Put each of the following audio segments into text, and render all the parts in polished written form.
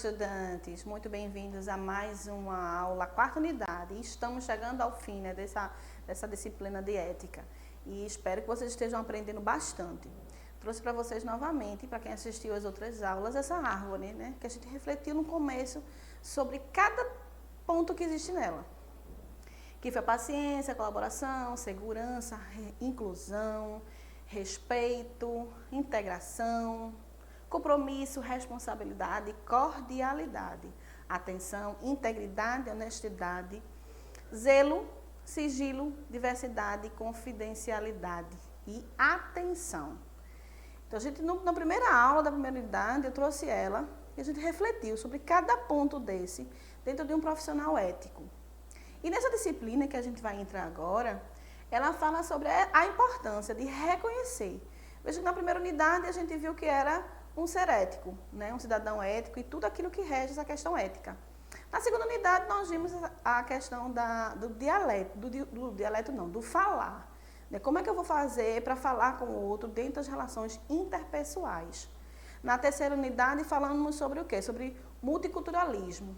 estudantes, muito bem-vindos a mais uma aula, quarta unidade. Estamos chegando ao fim, né, dessa disciplina de ética e espero que vocês estejam aprendendo bastante. Trouxe para vocês novamente, para quem assistiu às outras aulas, essa árvore, né, que a gente refletiu no começo sobre cada ponto que existe nela. Que foi a paciência, colaboração, segurança, inclusão, respeito, integração, compromisso, responsabilidade, cordialidade, atenção, integridade, honestidade, zelo, sigilo, diversidade, confidencialidade e atenção. Então, a gente, na primeira aula da primeira unidade, eu trouxe ela e a gente refletiu sobre cada ponto desse dentro de um profissional ético. E nessa disciplina que a gente vai entrar agora, ela fala sobre a importância de reconhecer. Veja que na primeira unidade a gente viu que era um ser ético, né? Um cidadão ético e tudo aquilo que rege essa questão ética. Na segunda unidade nós vimos a questão do falar. Né? Como é que eu vou fazer para falar com o outro dentro das relações interpessoais? Na terceira unidade falamos sobre o quê? Sobre multiculturalismo.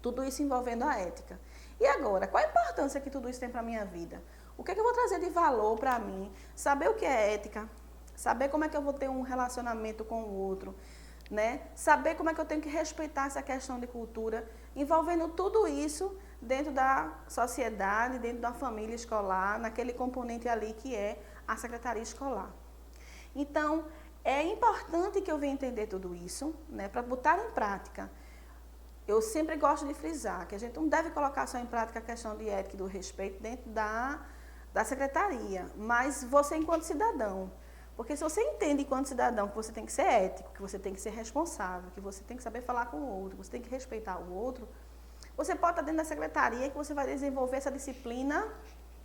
Tudo isso envolvendo a ética. E agora, qual a importância que tudo isso tem para a minha vida? O que é que eu vou trazer de valor para mim? Saber o que é ética, saber como é que eu vou ter um relacionamento com o outro, né? Saber como é que eu tenho que respeitar essa questão de cultura, envolvendo tudo isso dentro da sociedade, dentro da família escolar, naquele componente ali que é a secretaria escolar. Então, é importante que eu venha entender tudo isso, né, para botar em prática. Eu sempre gosto de frisar que a gente não deve colocar só em prática a questão de ética e do respeito dentro da secretaria, mas você enquanto cidadão. Porque se você entende enquanto cidadão que você tem que ser ético, que você tem que ser responsável, que você tem que saber falar com o outro, que você tem que respeitar o outro, você pode estar dentro da secretaria que você vai desenvolver essa disciplina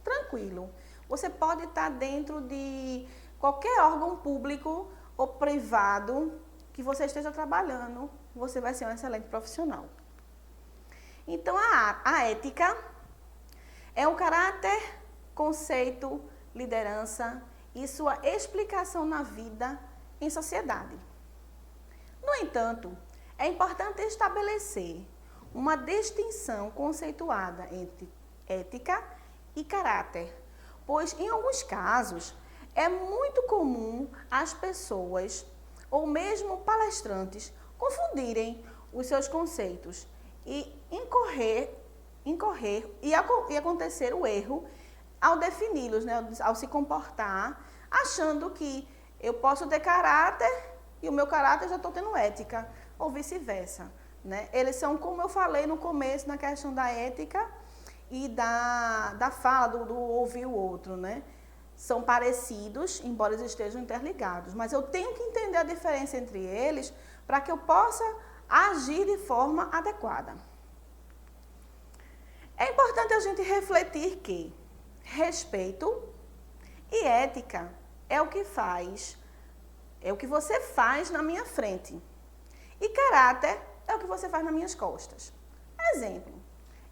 tranquilo. Você pode estar dentro de qualquer órgão público ou privado que você esteja trabalhando, você vai ser um excelente profissional. Então, a ética é um caráter, conceito, liderança e sua explicação na vida em sociedade. No entanto, é importante estabelecer uma distinção conceituada entre ética e caráter, pois, em alguns casos, é muito comum as pessoas ou mesmo palestrantes confundirem os seus conceitos e incorrer e acontecer o erro ao defini-los, né, ao se comportar, achando que eu posso ter caráter e o meu caráter já estou tendo ética, ou vice-versa. Né? Eles são, como eu falei no começo, na questão da ética e da fala, do ouvir o outro, né? São parecidos, embora eles estejam interligados, mas eu tenho que entender a diferença entre eles para que eu possa agir de forma adequada. É importante a gente refletir que respeito e ética é o que você faz na minha frente. E caráter é o que você faz nas minhas costas. Exemplo,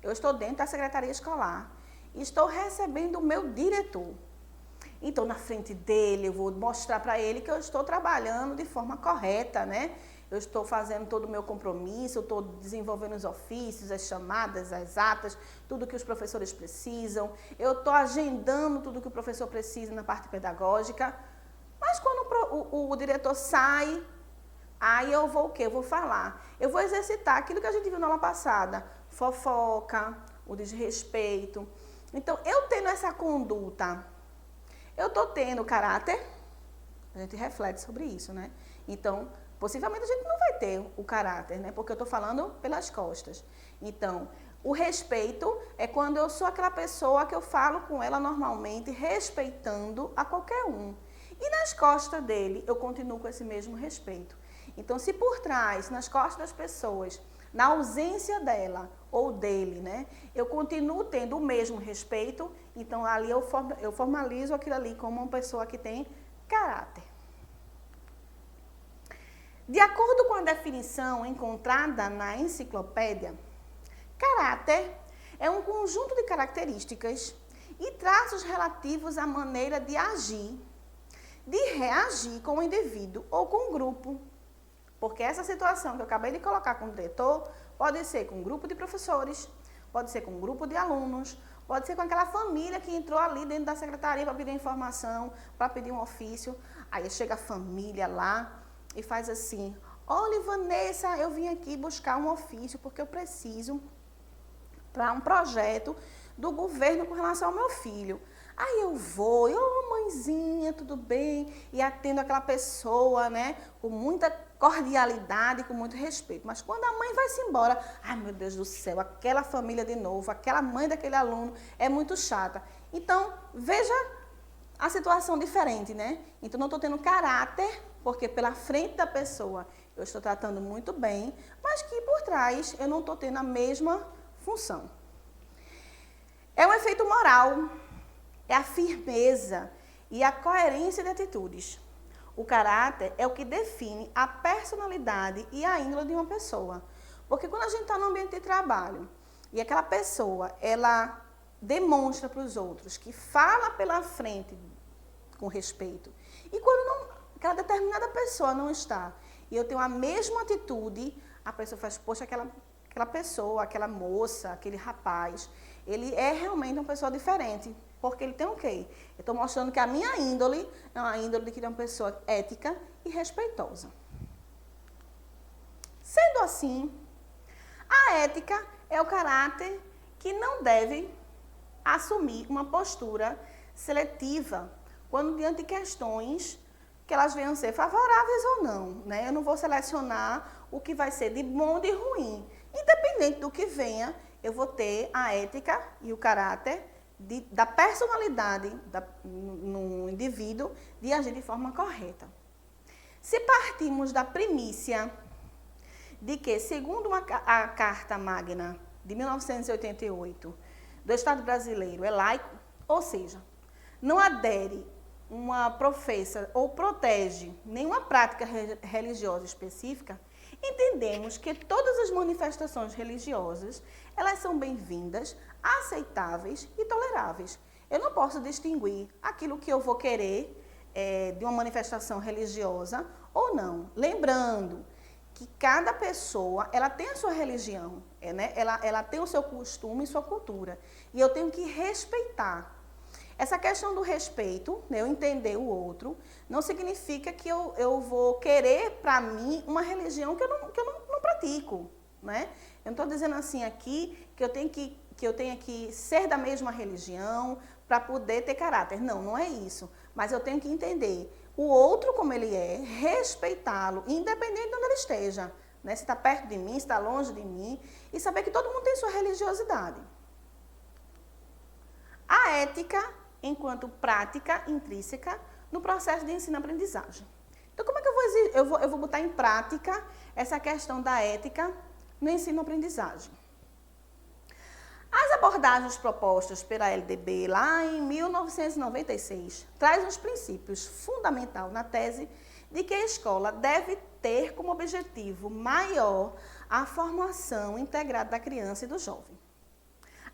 eu estou dentro da secretaria escolar e estou recebendo o meu diretor. Então, na frente dele, eu vou mostrar para ele que eu estou trabalhando de forma correta, né? Eu estou fazendo todo o meu compromisso, eu estou desenvolvendo os ofícios, as chamadas, as atas, tudo que os professores precisam. Eu estou agendando tudo que o professor precisa na parte pedagógica. Mas quando o diretor sai, aí eu vou o quê? Eu vou falar. Eu vou exercitar aquilo que a gente viu na aula passada. Fofoca, o desrespeito. Então, eu tendo essa conduta, eu estou tendo caráter, a gente reflete sobre isso, né? Então, possivelmente a gente não vai ter o caráter, né? Porque eu estou falando pelas costas. Então, o respeito é quando eu sou aquela pessoa que eu falo com ela normalmente, respeitando a qualquer um. E nas costas dele, eu continuo com esse mesmo respeito. Então, se por trás, nas costas das pessoas, na ausência dela ou dele, né, eu continuo tendo o mesmo respeito, então ali eu formalizo aquilo ali como uma pessoa que tem caráter. De acordo com a definição encontrada na enciclopédia, caráter é um conjunto de características e traços relativos à maneira de agir, de reagir com o indivíduo ou com o grupo, Porque essa situação que eu acabei de colocar com o diretor pode ser com um grupo de professores, pode ser com um grupo de alunos, pode ser com aquela família que entrou ali dentro da secretaria para pedir informação, para pedir um ofício. Aí chega a família lá e faz assim: olha, Vanessa, eu vim aqui buscar um ofício porque eu preciso para um projeto do governo com relação ao meu filho. Aí eu vou, ô mãezinha, tudo bem? E atendo aquela pessoa, né, com muita cordialidade, com muito respeito. Mas quando a mãe vai-se embora, ai meu Deus do céu, aquela família de novo, aquela mãe daquele aluno é muito chata. Então, veja a situação diferente, né? Então, não estou tendo caráter, porque pela frente da pessoa eu estou tratando muito bem, mas que por trás eu não estou tendo a mesma função. É um efeito moral, é a firmeza e a coerência de atitudes. O caráter é o que define a personalidade e a índole de uma pessoa. Porque quando a gente está no ambiente de trabalho e aquela pessoa, ela demonstra para os outros que fala pela frente com respeito, e quando aquela determinada pessoa não está, e eu tenho a mesma atitude, a pessoa faz, poxa, aquela pessoa, aquela moça, aquele rapaz, ele é realmente uma pessoa diferente. Porque ele tem o quê? Eu estou mostrando que a minha índole é uma índole de que ele é uma pessoa ética e respeitosa. Sendo assim, a ética é o caráter que não deve assumir uma postura seletiva quando diante de questões que elas venham ser favoráveis ou não, né? Eu não vou selecionar o que vai ser de bom ou de ruim. Independente do que venha, eu vou ter a ética e o caráter da personalidade no indivíduo de agir de forma correta. Se partimos da primícia de que, segundo a Carta Magna de 1988 do Estado brasileiro, é laico, ou seja, não adere uma professa ou protege nenhuma prática religiosa específica, entendemos que todas as manifestações religiosas, elas são bem-vindas, aceitáveis e toleráveis. Eu não posso distinguir aquilo que eu vou querer de uma manifestação religiosa ou não. Lembrando que cada pessoa, ela tem a sua religião, né? ela tem o seu costume e sua cultura. E eu tenho que respeitar. Essa questão do respeito, né, eu entender o outro, não significa que eu vou querer para mim uma religião que eu não pratico. Né? Eu não estou dizendo assim aqui que eu tenho que ser da mesma religião para poder ter caráter. Não, não é isso. Mas eu tenho que entender o outro como ele é, respeitá-lo, independente de onde ele esteja. Né? Se está perto de mim, se está longe de mim, e saber que todo mundo tem sua religiosidade. A ética enquanto prática intrínseca no processo de ensino-aprendizagem. Então, como é que eu vou botar em prática essa questão da ética no ensino-aprendizagem? As abordagens propostas pela LDB lá em 1996 trazem os princípios fundamentais na tese de que a escola deve ter como objetivo maior a formação integrada da criança e do jovem.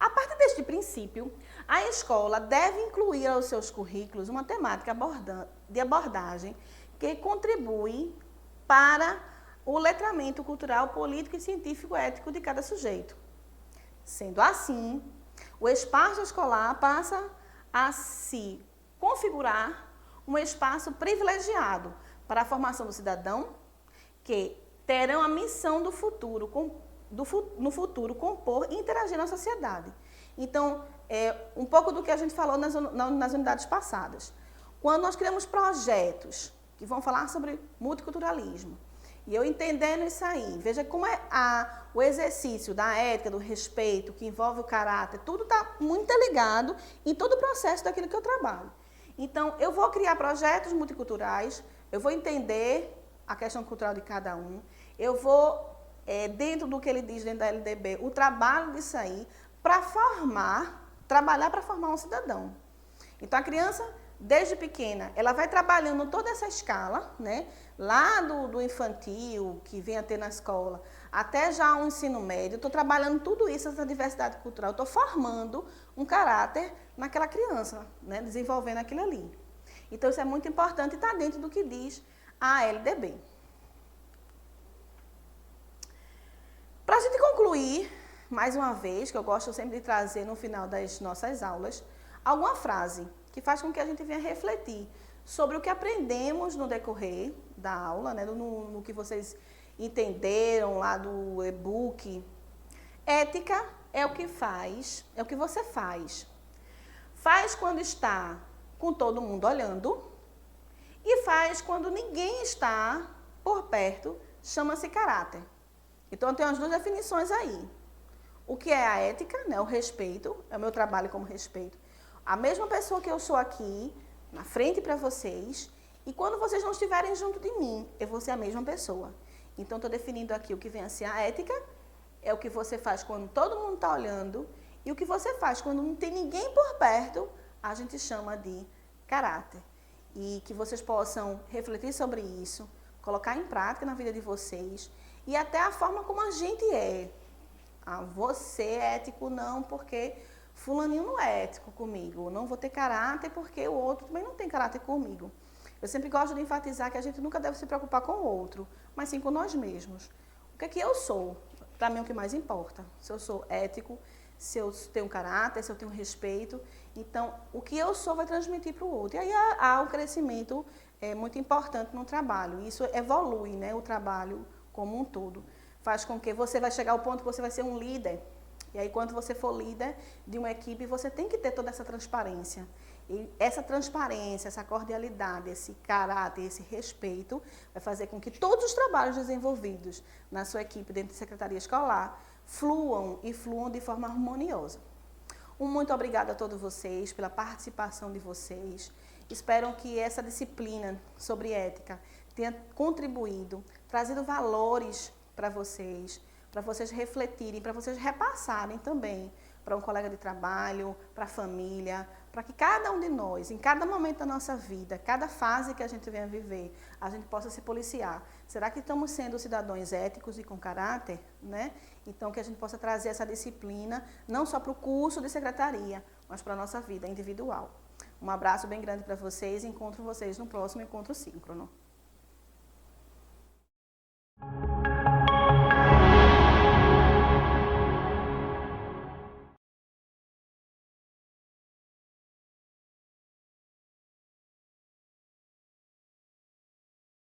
A partir deste princípio, a escola deve incluir aos seus currículos uma temática de abordagem que contribui para o letramento cultural, político e científico ético de cada sujeito. Sendo assim, o espaço escolar passa a se configurar um espaço privilegiado para a formação do cidadão, que terão a missão no futuro compor e interagir na sociedade. Então, um pouco do que a gente falou nas unidades passadas. Quando nós criamos projetos que vão falar sobre multiculturalismo, e eu entendendo isso aí, veja como é o exercício da ética, do respeito, que envolve o caráter, tudo está muito ligado em todo o processo daquilo que eu trabalho. Então, eu vou criar projetos multiculturais, eu vou entender a questão cultural de cada um, eu vou, dentro do que ele diz dentro da LDB, o trabalho disso aí, trabalhar para formar um cidadão. Então, a criança, desde pequena, ela vai trabalhando toda essa escala, né? Lá do infantil, que vem a ter na escola, até já o ensino médio, eu estou trabalhando tudo isso, essa diversidade cultural, eu estou formando um caráter naquela criança, né? Desenvolvendo aquilo ali. Então, isso é muito importante e está dentro do que diz a LDB. gente concluir, mais uma vez, que eu gosto sempre de trazer no final das nossas aulas, alguma frase que faz com que a gente venha refletir sobre o que aprendemos no decorrer da aula, né, no que vocês entenderam lá do e-book. Ética é o que faz, é o que você faz. Faz quando está com todo mundo olhando e faz quando ninguém está por perto, chama-se caráter. Então, tem as duas definições aí. O que é a ética, né? O respeito, é o meu trabalho como respeito. A mesma pessoa que eu sou aqui, na frente para vocês, e quando vocês não estiverem junto de mim, eu vou ser a mesma pessoa. Então, estou definindo aqui o que vem a ser a ética, é o que você faz quando todo mundo está olhando, e o que você faz quando não tem ninguém por perto, a gente chama de caráter. E que vocês possam refletir sobre isso, colocar em prática na vida de vocês, e até a forma como a gente é. Ah, você é ético não, porque fulaninho não é ético comigo. Não vou ter caráter porque o outro também não tem caráter comigo. Eu sempre gosto de enfatizar que a gente nunca deve se preocupar com o outro, mas sim com nós mesmos. O que é que eu sou? Para mim é o que mais importa. Se eu sou ético, se eu tenho caráter, se eu tenho respeito. Então, o que eu sou vai transmitir para o outro. E aí há um crescimento muito importante no trabalho. Isso evolui, né, o trabalho como um todo. Faz com que você vai chegar ao ponto que você vai ser um líder. E aí, quando você for líder de uma equipe, você tem que ter toda essa transparência. E essa transparência, essa cordialidade, esse caráter, esse respeito, vai fazer com que todos os trabalhos desenvolvidos na sua equipe dentro da secretaria escolar fluam e fluam de forma harmoniosa. Um muito obrigada a todos vocês pela participação de vocês. Espero que essa disciplina sobre ética tenha contribuído, trazido valores para vocês refletirem, para vocês repassarem também para um colega de trabalho, para a família, para que cada um de nós, em cada momento da nossa vida, cada fase que a gente venha viver, a gente possa se policiar. Será que estamos sendo cidadãos éticos e com caráter, né? Então, que a gente possa trazer essa disciplina, não só para o curso de secretaria, mas para a nossa vida individual. Um abraço bem grande para vocês e encontro vocês no próximo encontro síncrono.